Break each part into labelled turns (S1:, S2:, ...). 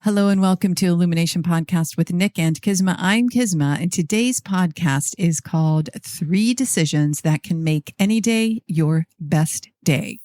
S1: Hello and welcome to Illumination Podcast with Nick and KISMA. I'm KISMA, and today's podcast is called 3 Decisions That Can Make Any Day Your Best Day.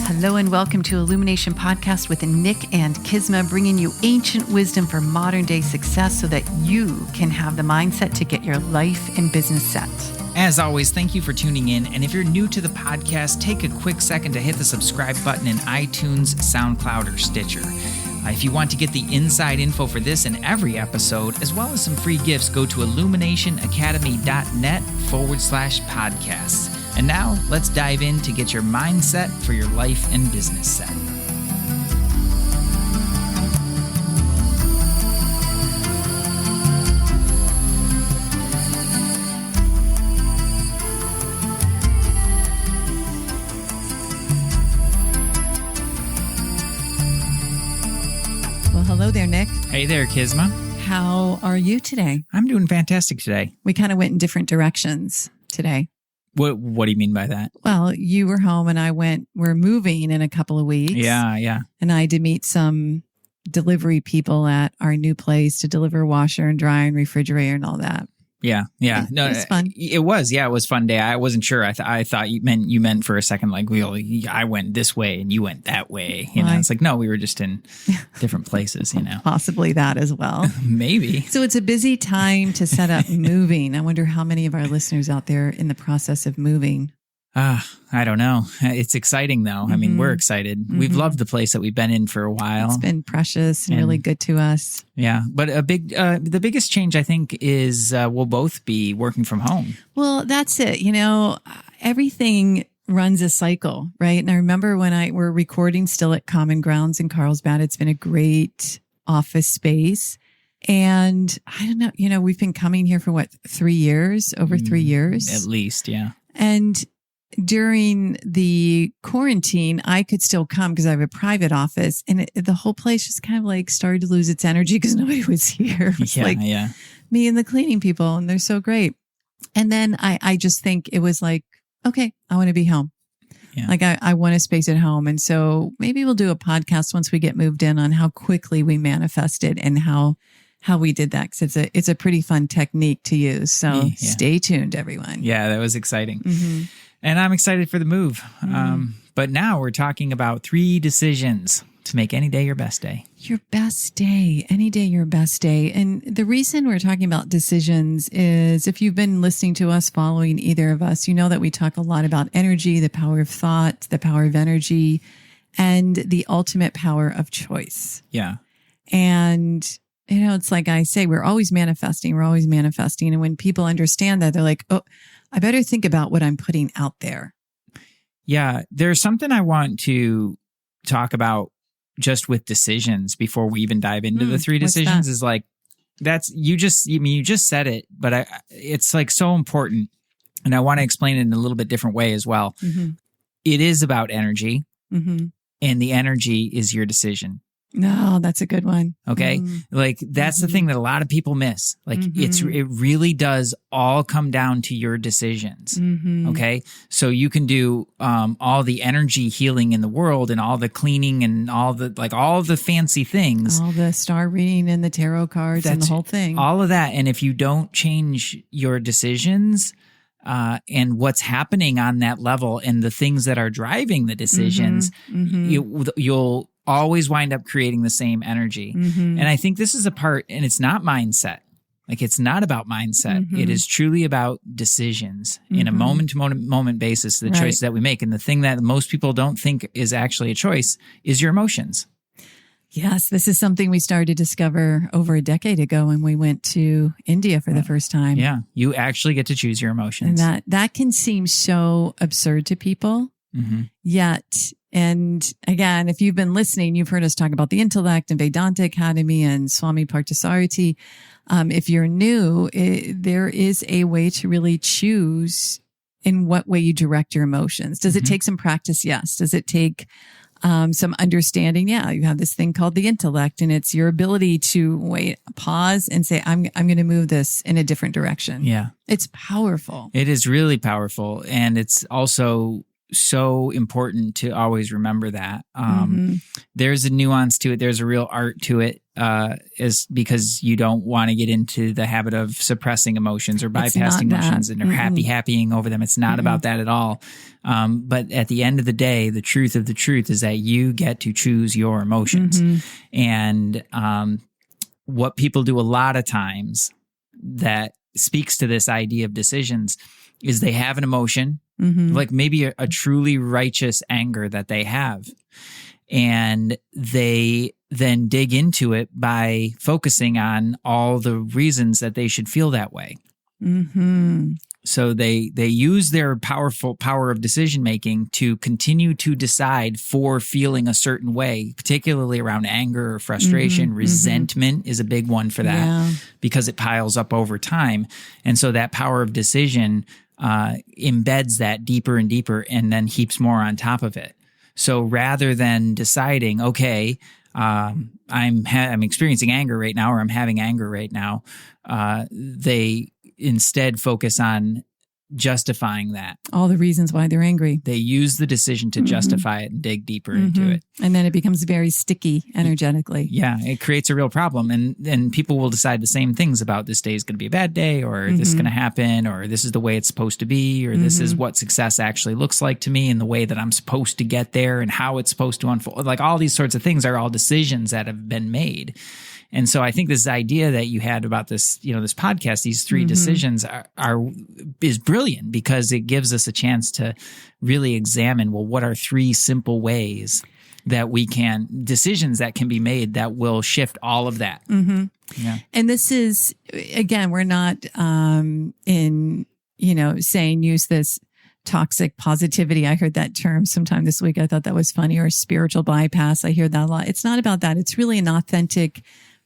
S1: Hello and welcome to Illumination Podcast with Nick and KISMA, bringing you ancient wisdom for modern day success so that you can have the mindset to get your life and business set.
S2: As always, thank you for tuning in. And if you're new to the podcast, take a quick second to hit the subscribe button in iTunes, SoundCloud, or Stitcher. If you want to get the inside info for this and every episode, as well as some free gifts, go to illuminationacademy.net/podcasts. And now let's dive in to get your mindset for your life and business set.
S1: Hello there, Nick.
S2: Hey there, KISMA.
S1: How are you today?
S2: I'm doing fantastic today.
S1: We kind of went in different directions today.
S2: What do you mean by that?
S1: Well, you were home and we're moving in a couple of weeks.
S2: Yeah.
S1: And I did meet some delivery people at our new place to deliver washer and dryer and refrigerator and all that.
S2: Yeah. No,
S1: it was fun.
S2: It was a fun day. I wasn't sure. I thought you meant for a second like I went this way and you went that way. It's like no, we were just in different places.
S1: Possibly that as well.
S2: Maybe.
S1: So it's a busy time to set up moving. I wonder how many of our listeners out there in the process of moving.
S2: I don't know. It's exciting though. I mean, we're excited. We've loved the place that we've been in for a while.
S1: It's been precious and really good to us.
S2: Yeah. But the biggest change I think is we'll both be working from home.
S1: Well, that's it. Everything runs a cycle, right? And I remember when we're recording still at Common Grounds in Carlsbad. It's been a great office space. And I don't know, we've been coming here for 3 years, over 3 years.
S2: At least, yeah.
S1: And during the quarantine, I could still come because I have a private office, and the whole place just kind of like started to lose its energy because nobody was here. It was me and the cleaning people, and they're so great. And then I just think it was like, okay, I want to be home. Yeah. Like I want a space at home. And so maybe we'll do a podcast once we get moved in on how quickly we manifested and how we did that, because it's a pretty fun technique to use. So Stay tuned, everyone.
S2: Yeah, that was exciting. Mm-hmm. And I'm excited for the move. But now we're talking about 3 decisions to make any day your best day.
S1: Your best day, any day your best day. And the reason we're talking about decisions is if you've been listening to us, following either of us, you know that we talk a lot about energy, the power of thought, the power of energy, and the ultimate power of choice.
S2: Yeah.
S1: And it's like I say, we're always manifesting. And when people understand that, they're like, oh, I better think about what I'm putting out there.
S2: Yeah. There's something I want to talk about just with decisions before we even dive into the 3 decisions is like, you just said it, but it's like so important. And I want to explain it in a little bit different way as well. Mm-hmm. It is about energy, and the energy is your decision.
S1: No, that's a good one.
S2: Okay. Like that's the thing that a lot of people miss. Like it really does all come down to your decisions. Okay. So you can do, all the energy healing in the world and all the cleaning and all the fancy things.
S1: All the star reading and the tarot cards and the whole thing. All
S2: of that. And if you don't change your decisions, and what's happening on that level and the things that are driving the decisions, you'll always wind up creating the same energy. And I think this is a part, and it's not mindset. Like it's not about mindset. It is truly about decisions in a moment to moment basis, the choices that we make. And the thing that most people don't think is actually a choice is your emotions.
S1: Yes, this is something we started to discover over a decade ago when we went to India for the first time.
S2: Yeah, you actually get to choose your emotions.
S1: And that can seem so absurd to people, yet, and again, if you've been listening, you've heard us talk about the intellect and Vedanta Academy and Swami Parthasarathy. If you're new, there is a way to really choose in what way you direct your emotions. Does it take some practice? Yes. Does it take some understanding. Yeah, you have this thing called the intellect, and it's your ability to pause and say, I'm going to move this in a different direction.
S2: Yeah.
S1: It's powerful.
S2: It is really powerful. And it's also so important to always remember that. There's a nuance to it. There's a real art to it, is because you don't want to get into the habit of suppressing emotions or bypassing emotions and or happying over them. It's not about that at all. But at the end of the day, the truth of the truth is that you get to choose your emotions. And what people do a lot of times that speaks to this idea of decisions is they have an emotion, like maybe a truly righteous anger that they have. And they then dig into it by focusing on all the reasons that they should feel that way. So they use their powerful power of decision making to continue to decide for feeling a certain way, particularly around anger or frustration. Resentment is a big one for that because it piles up over time. And so that power of decision embeds that deeper and deeper and then heaps more on top of it. So rather than deciding, okay, I'm experiencing anger right now, or I'm having anger right now, they instead focus on justifying that.
S1: All the reasons why they're angry.
S2: They use the decision to justify it and dig deeper into it.
S1: And then it becomes very sticky energetically.
S2: Yeah, it creates a real problem. And people will decide the same things about this day is going to be a bad day, or this is going to happen, or this is the way it's supposed to be, or this is what success actually looks like to me and the way that I'm supposed to get there and how it's supposed to unfold. Like all these sorts of things are all decisions that have been made. And so I think this idea that you had about this, this podcast, these three decisions is brilliant because it gives us a chance to really examine, well, what are three simple ways that decisions that can be made that will shift all of that. Yeah.
S1: And this is, again, we're not saying use this toxic positivity. I heard that term sometime this week. I thought that was funny. Or spiritual bypass. I hear that a lot. It's not about that. It's really an authentic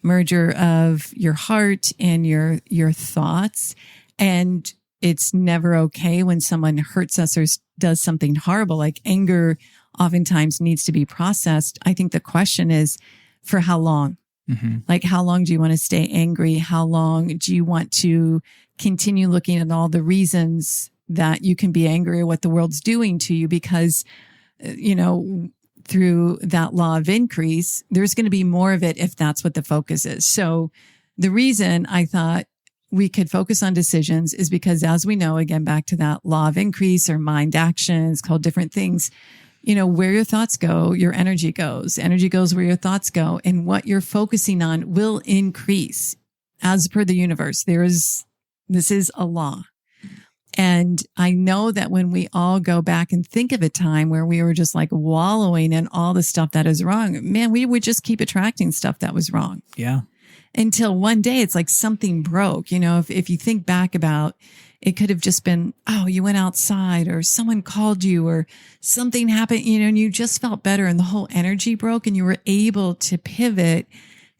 S1: merger of your heart and your thoughts. And it's never okay when someone hurts us or does something horrible. Like anger oftentimes needs to be processed. I think the question is, for how long? Like, how long do you want to stay angry? How long do you want to continue looking at all the reasons that you can be angry or what the world's doing to you? Because, through that law of increase, there's going to be more of it if that's what the focus is. So the reason I thought we could focus on decisions is because, as we know, again, back to that law of increase or mind actions called different things, where your thoughts go, your energy goes. Energy goes where your thoughts go. And what you're focusing on will increase as per the universe. This is a law. And I know that when we all go back and think of a time where we were just like wallowing in all the stuff that is wrong, man, we would just keep attracting stuff that was wrong.
S2: Yeah.
S1: Until one day it's like something broke. If you think back about, it could have just been, oh, you went outside or someone called you or something happened, and you just felt better and the whole energy broke and you were able to pivot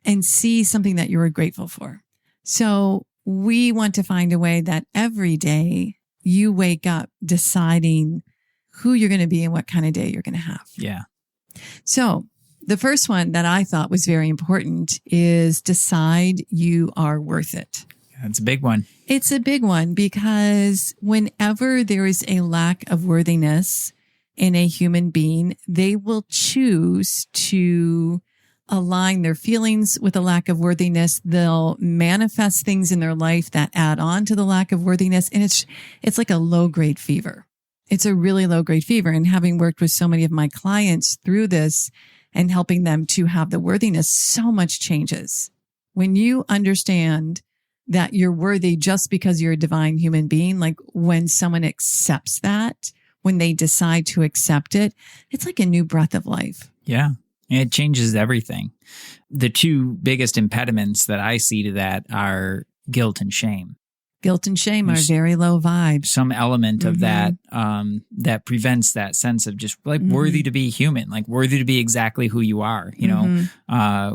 S1: and see something that you were grateful for. So we want to find a way that every day you wake up deciding who you're going to be and what kind of day you're going to have.
S2: Yeah.
S1: So the first one that I thought was very important is decide you are worth it.
S2: That's a big one.
S1: It's a big one because whenever there is a lack of worthiness in a human being, they will choose to align their feelings with a lack of worthiness. They'll manifest things in their life that add on to the lack of worthiness. And it's like a low grade fever. It's a really low grade fever. And having worked with so many of my clients through this and helping them to have the worthiness, so much changes. When you understand that you're worthy just because you're a divine human being, like when someone accepts that, when they decide to accept it, it's like a new breath of life.
S2: Yeah. It changes everything. The two biggest impediments that I see to that are guilt and shame.
S1: Guilt and shame are very low vibes.
S2: Some element of that that prevents that sense of just like worthy to be human, like worthy to be exactly who you are,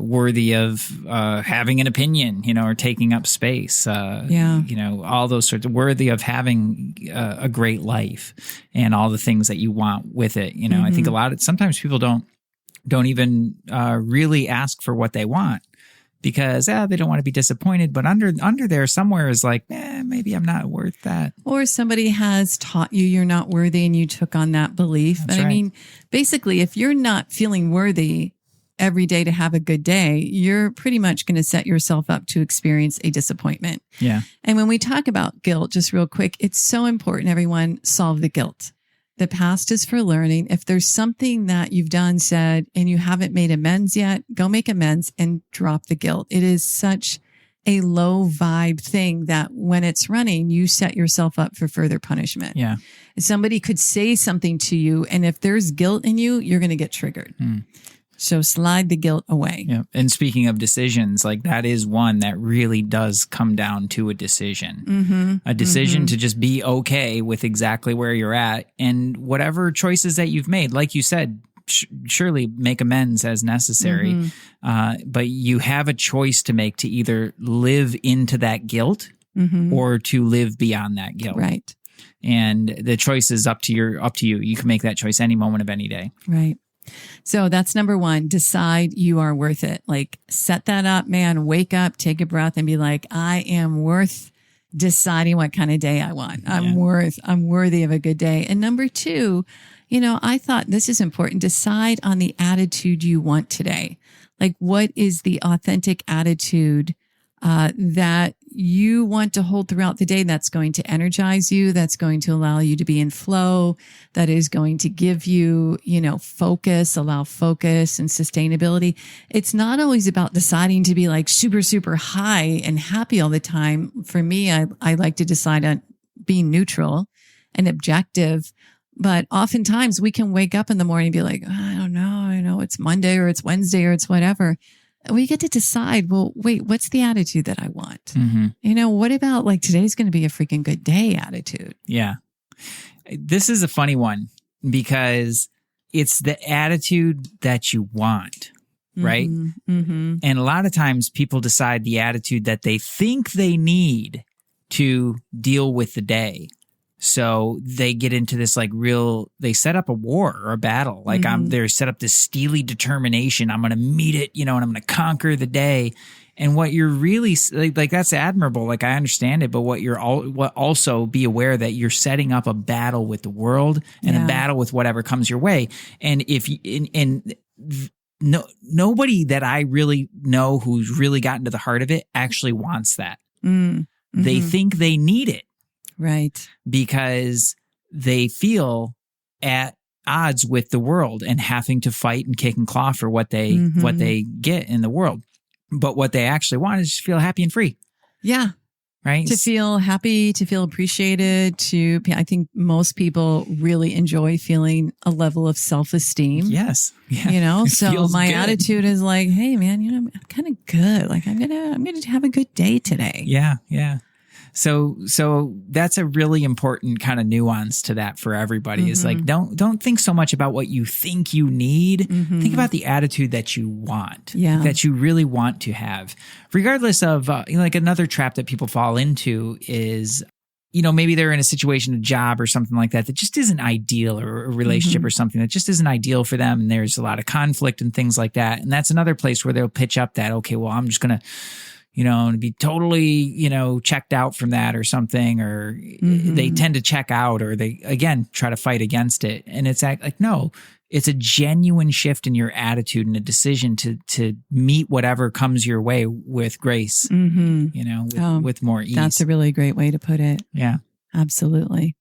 S2: worthy of having an opinion, or taking up space, all those sorts of worthy of having a great life and all the things that you want with it. I think sometimes people don't don't even really ask for what they want because they don't want to be disappointed. But under there somewhere is like, maybe I'm not worth that.
S1: Or somebody has taught you you're not worthy and you took on that belief.
S2: That's
S1: and
S2: right.
S1: I mean, basically, if you're not feeling worthy every day to have a good day, you're pretty much going to set yourself up to experience a disappointment.
S2: Yeah.
S1: And when we talk about guilt, just real quick, it's so important, everyone, solve the guilt. The past is for learning. If there's something that you've done, said, and you haven't made amends yet, go make amends and drop the guilt. It is such a low vibe thing that when it's running, you set yourself up for further punishment.
S2: Yeah.
S1: Somebody could say something to you, and if there's guilt in you, you're going to get triggered. So slide the guilt away.
S2: Yeah. And speaking of decisions, like that is one that really does come down to a decision. A decision to just be okay with exactly where you're at and whatever choices that you've made. Like you said, surely make amends as necessary. But you have a choice to make to either live into that guilt or to live beyond that guilt.
S1: Right.
S2: And the choice is up to you. You can make that choice any moment of any day.
S1: Right. So that's number one. Decide you are worth it. Like set that up, man. Wake up, take a breath and be like, I am worth deciding what kind of day I want. I'm worthy of a good day. And number two, I thought this is important. Decide on the attitude you want today. Like what is the authentic attitude that you want to hold throughout the day that's going to energize you, that's going to allow you to be in flow, that is going to give you, focus, allow focus and sustainability. It's not always about deciding to be like super, super high and happy all the time. For me, I like to decide on being neutral and objective. But oftentimes we can wake up in the morning and be like, I don't know, it's Monday or it's Wednesday or it's whatever. We get to decide, well, wait, what's the attitude that I want? What about like today's going to be a freaking good day attitude?
S2: Yeah. This is a funny one because it's the attitude that you want, right? And a lot of times people decide the attitude that they think they need to deal with the day. So they get into this they set up a war or a battle. Like they're set up this steely determination. I'm going to meet it, and I'm going to conquer the day. And what you're really like that's admirable. Like I understand it, but what also be aware that you're setting up a battle with the world and a battle with whatever comes your way. And nobody that I really know who's really gotten to the heart of it actually wants that. They think they need it.
S1: Right.
S2: Because they feel at odds with the world and having to fight and kick and claw for what they get in the world. But what they actually want is to feel happy and free.
S1: Yeah.
S2: Right.
S1: To feel happy, to feel appreciated, I think most people really enjoy feeling a level of self-esteem.
S2: Yes. Yeah.
S1: So my
S2: good.
S1: attitude is like, hey man, I'm kind of good. Like I'm going to have a good day today.
S2: Yeah. Yeah. So that's a really important kind of nuance to that for everybody is like, don't think so much about what you think you need. Think about the attitude that you want, that you really want to have, regardless of like another trap that people fall into is, maybe they're in a situation, a job or something like that just isn't ideal, or a relationship or something that just isn't ideal for them. And there's a lot of conflict and things like that. And that's another place where they'll pitch up that, okay, well, I'm just going to, and be totally, checked out from that or something, or they tend to check out, or they, again, try to fight against it. And it's like, no, it's a genuine shift in your attitude and a decision to meet whatever comes your way with grace, with more ease.
S1: That's a really great way to put it.
S2: Yeah,
S1: absolutely.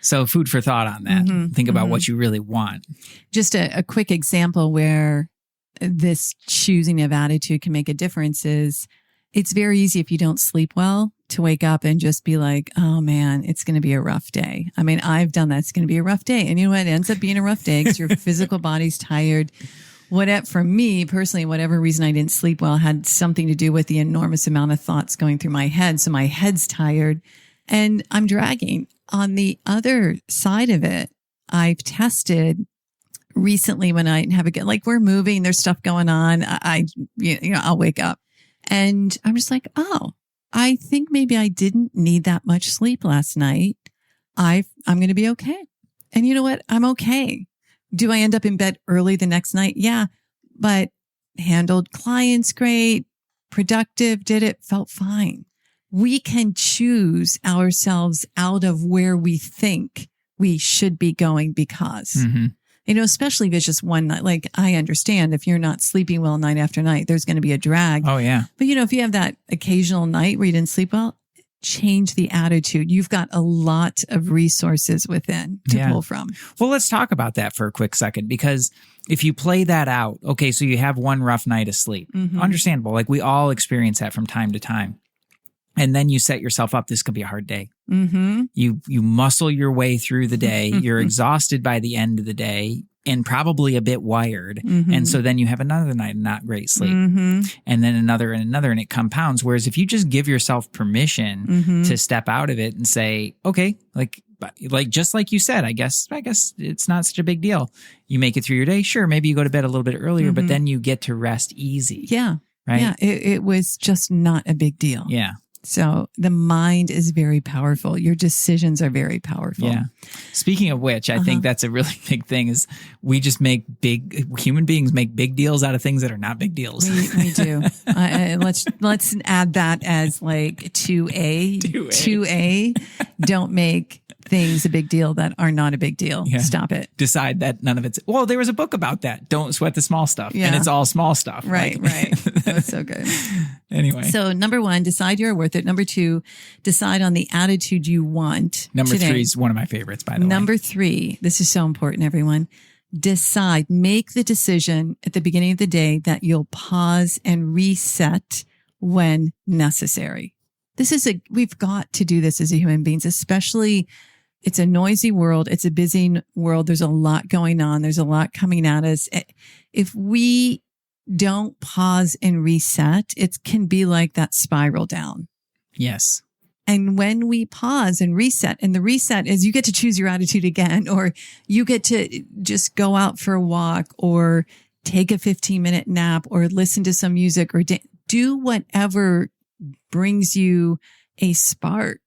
S2: So food for thought on that. Think about what you really want.
S1: Just a quick example where this choosing of attitude can make a difference is, it's very easy if you don't sleep well to wake up and just be like, oh man, it's going to be a rough day. I mean, I've done that. It's going to be a rough day. And you know what? It ends up being a rough day because your physical body's tired. For me personally, whatever reason I didn't sleep well had something to do with the enormous amount of thoughts going through my head. So my head's tired and I'm dragging. On the other side of it, I've tested recently when I have we're moving, there's stuff going on. I'll wake up. And I'm just like, oh, I think maybe I didn't need that much sleep last night. I'm going to be okay. And you know what? I'm okay Do I end up in bed early the next night? Yeah, but handled clients great, productive, did it, felt fine. We can choose ourselves out of where we think we should be going because, especially if it's just one night. Like, I understand if you're not sleeping well night after night, there's going to be a drag.
S2: Oh, yeah.
S1: But, if you have that occasional night where you didn't sleep well, change the attitude. You've got a lot of resources within to pull from.
S2: Well, let's talk about that for a quick second, because if you play that out, okay, so you have one rough night of sleep. Understandable. Like, we all experience that from time to time. And then you set yourself up. This could be a hard day. You muscle your way through the day. You're exhausted by the end of the day and probably a bit wired. And so then you have another night of not great sleep. And then another and another, and it compounds. Whereas if you just give yourself permission to step out of it and say, okay, like just like you said, I guess it's not such a big deal. You make it through your day. Sure, maybe you go to bed a little bit earlier, but then you get to rest easy.
S1: Yeah.
S2: Right?
S1: Yeah. It was just not a big deal.
S2: Yeah.
S1: So the mind is very powerful. Your decisions are very powerful.
S2: Yeah. Speaking of which, I think that's a really big thing is human beings make big deals out of things that are not big deals.
S1: We do. Let's add that as like 2A. 2A. Don't make things a big deal that are not a big deal. Yeah. Stop it.
S2: Decide that none of it's, well, there was a book about that. Don't sweat the small stuff. Yeah. And it's all small stuff.
S1: Right. That's so good.
S2: Anyway.
S1: So number 1, decide you're worth it. Number 2, decide on the attitude you want.
S2: Number
S1: today.
S2: 3 is one of my favorites, by the way.
S1: Number 3, this is so important, everyone. Decide, make the decision at the beginning of the day that you'll pause and reset when necessary. We've got to do this as a human beings, especially. It's a noisy world. It's a busy world. There's a lot going on. There's a lot coming at us. If we don't pause and reset, it can be like that spiral down.
S2: Yes.
S1: And when we pause and reset, and the reset is you get to choose your attitude again, or you get to just go out for a walk or take a 15-minute nap or listen to some music or do whatever brings you a spark.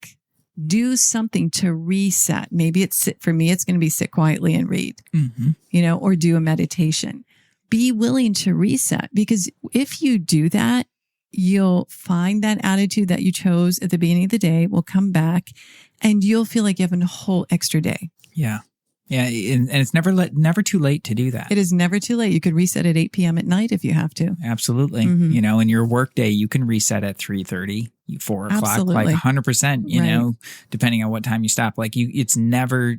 S1: Do something to reset. Maybe for me, it's going to be sit quietly and read, or do a meditation. Be willing to reset, because if you do that, you'll find that attitude that you chose at the beginning of the day will come back and you'll feel like you have a whole extra day.
S2: Yeah. Yeah. And it's never too late to do that.
S1: It is never too late. You could reset at 8 p.m. at night if you have to.
S2: Absolutely. In your work day, you can reset at 3:30, 4 o'clock,
S1: Absolutely.
S2: like 100%, depending on what time you stop. Like it's never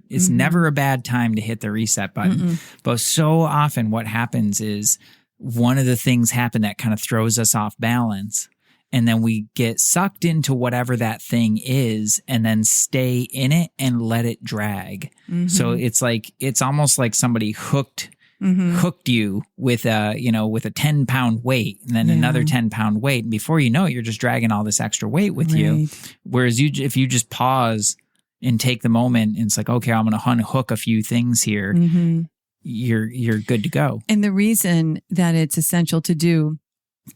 S2: a bad time to hit the reset button. But so often what happens is one of the things happen that kind of throws us off balance. And then we get sucked into whatever that thing is and then stay in it and let it drag. So it's almost like somebody hooked you with a 10-pound weight and then another 10-pound weight. And before you know it, you're just dragging all this extra weight with you. Whereas if you just pause and take the moment and it's like, okay, I'm going to unhook a few things here. You're good to go.
S1: And the reason that it's essential to do,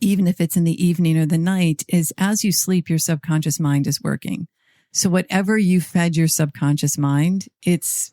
S1: even if it's in the evening or the night, is as you sleep, your subconscious mind is working. So whatever you fed your subconscious mind, it's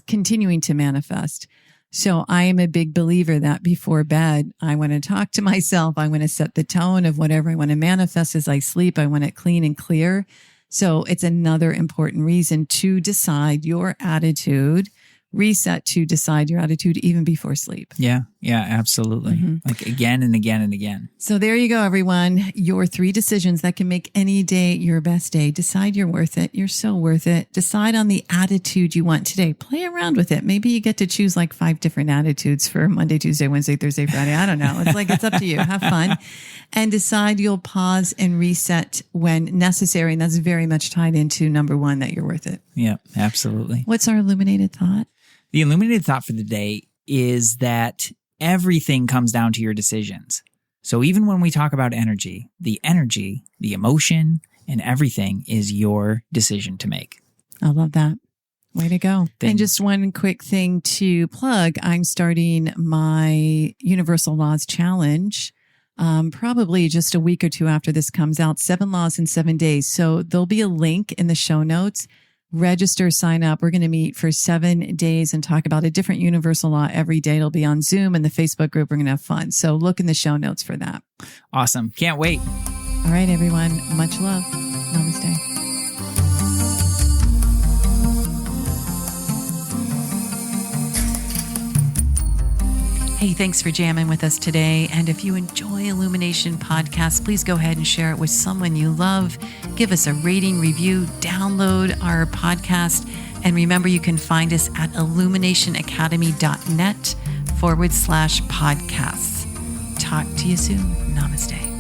S1: continuing to manifest. So I am a big believer that before bed, I want to talk to myself. I want to set the tone of whatever I want to manifest as I sleep. I want it clean and clear. So it's another important reason to decide your attitude, reset to decide your attitude even before sleep.
S2: Yeah, absolutely. Like again and again and again.
S1: So there you go, everyone. Your 3 decisions that can make any day your best day. Decide you're worth it. You're so worth it. Decide on the attitude you want today. Play around with it. Maybe you get to choose like 5 different attitudes for Monday, Tuesday, Wednesday, Thursday, Friday. I don't know. It's up to you. Have fun. And decide you'll pause and reset when necessary. And that's very much tied into number 1, that you're worth it.
S2: Yeah, absolutely.
S1: What's our illuminated thought?
S2: The illuminated thought for the day is that everything comes down to your decisions. So even when we talk about energy, the emotion, and everything is your decision to make.
S1: I love that. Way to go. And just one quick thing to plug. I'm starting my Universal Laws Challenge, probably just a week or 2 after this comes out, 7 laws in 7 days. So there'll be a link in the show notes. Register, sign up. We're going to meet for 7 days and talk about a different universal law every day. It'll be on Zoom and the Facebook group. We're going to have fun. So look in the show notes for that.
S2: Awesome. Can't wait.
S1: All right, everyone. Much love. Namaste. Hey, thanks for jamming with us today. And if you enjoy Illumination Podcast, please go ahead and share it with someone you love. Give us a rating, review, download our podcast. And remember, you can find us at illuminationacademy.net/podcasts. Talk to you soon. Namaste.